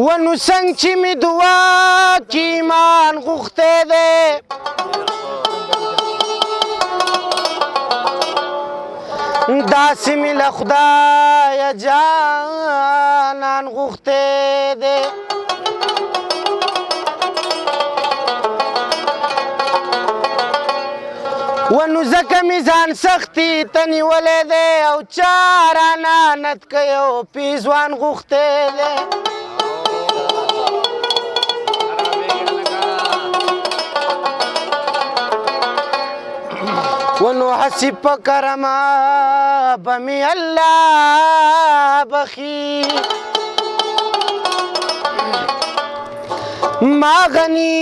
ونو څنګ چې مې دعا کې ایمان غوښتی دی داسې مې له خدایه جانان غوښتی دی ونو ځکه مې ځان سختي ته نیولی دی او چا رانه نت کوي او پیزوان غوښتی دی ونو حسیب په کرمه به مې الله بخي ما غني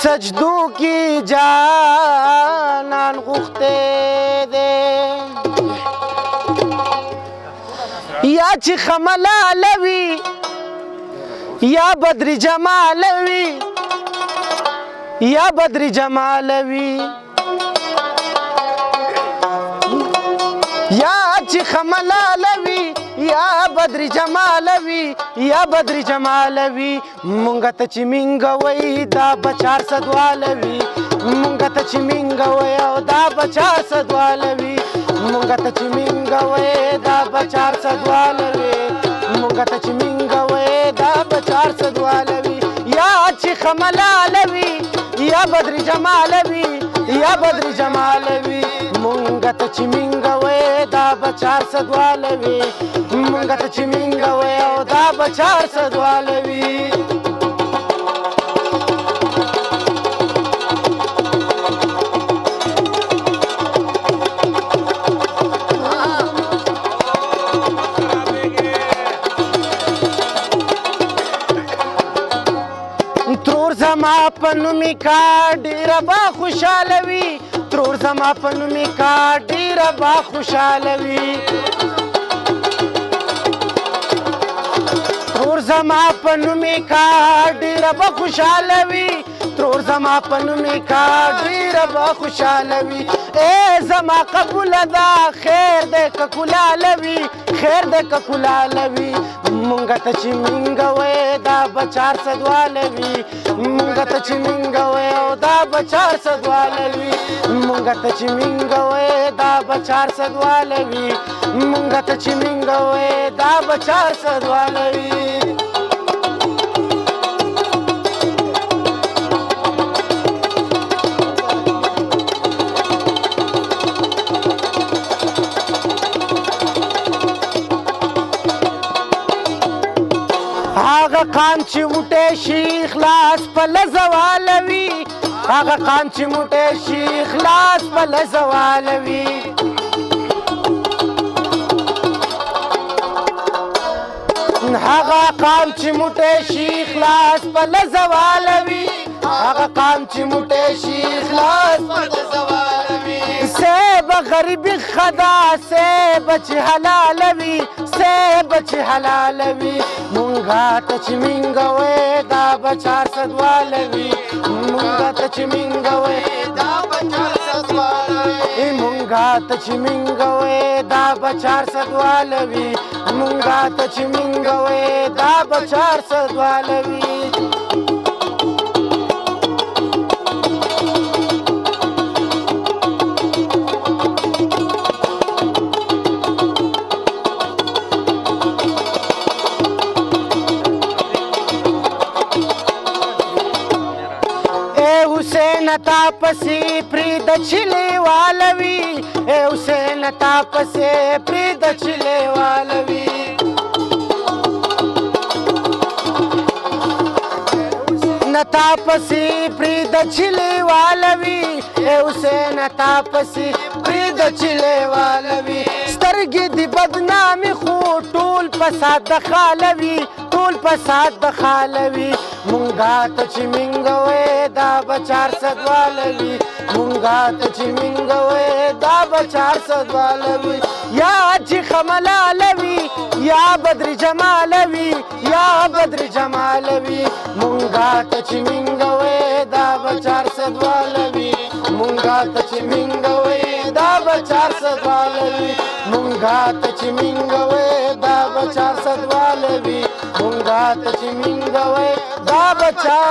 سجدو کی جانان غوښتی دی یا چې ښه ملاله وي یا بدر جماله وي یا بدر جماله وي یا چې ښه ملاله وي یا بدر جماله وي یا بدر جماله وي مونږ ته چې مینګوئ دا به 400 واله وي مونږ ته چې مینګوئ او دا به 400 واله وي مونږ ته چې مینګوئ دا به 400 واله وي مونږ ته چې مینګوئ دا به 400 واله وي یا چې ښه ملاله وي یا بدر جماله وي یا بدر جماله وي مونږ ته چې مینګوئ دا به 400 واله وي مونږ ته چې مینګوئ او دا به 400 واله وي ترور زما په نومې کا ډېره به خوشحاله وي ترور زما په نومې کا ډېره به خوشحاله وي ترور زما په نومې کا ډېره به خوشحاله وي ترور زما په نومې کا ډېره به خوشحاله وي ای زما قبوله ده خیر دی که کلاله وي خیر دی که کلاله وي مونږ ته چې مینګوئ دا به 400 واله وي مونږ ته چې مینګوئ او دا به 400 واله وي مونږ ته چې مینګوئ دا به 400 واله وي مونږ ته چې مینګوئ دا به 400 واله وي هغه قام چې موټی شي خلاص په لزه والوي هغه قام چې موټی شي خلاص په لزه والوي هغه قام چې موټی شي خلاص په لزه والوي هغه قام چې موټی شي خلاص په لزه والوي سیب غریبي خدا سیب چې حلالوي سیب چې حلالوي مونږه ته چې مینګوئ دا به 400 واله وي مونږه ته چې مینګوئ دا به 400 واله وي مونږه ته چې مینګوئ دا به 400 واله وي مونږه ته چې مینګوئ دا به 400 واله وي تا پسې پرېږد چیلې والوي ای حسین تا پسې پرېږد چیلې والوي تا پسې پرېږد چیلې والوي ای حسین تا پسې پرېږد چیلې والوي سترګې دې بدنامي خو ټول فساد د خالوي ټول فساد د خالوي مونږه ته چې مینګوئ دا به 400 واله وي مونږه ته چې مینګوئ دا به 400 واله وي یا چې ښه ملاله وي یا بدر جماله وي یا بدر جماله وي مونږه ته چې مینګوئ دا به 400 واله وي مونږه ته چې مینګوئ دا به 400 واله وي مونږه ته چې مینګوئ دا به 400 واله وي مونږه راته چې منګوي دا بچا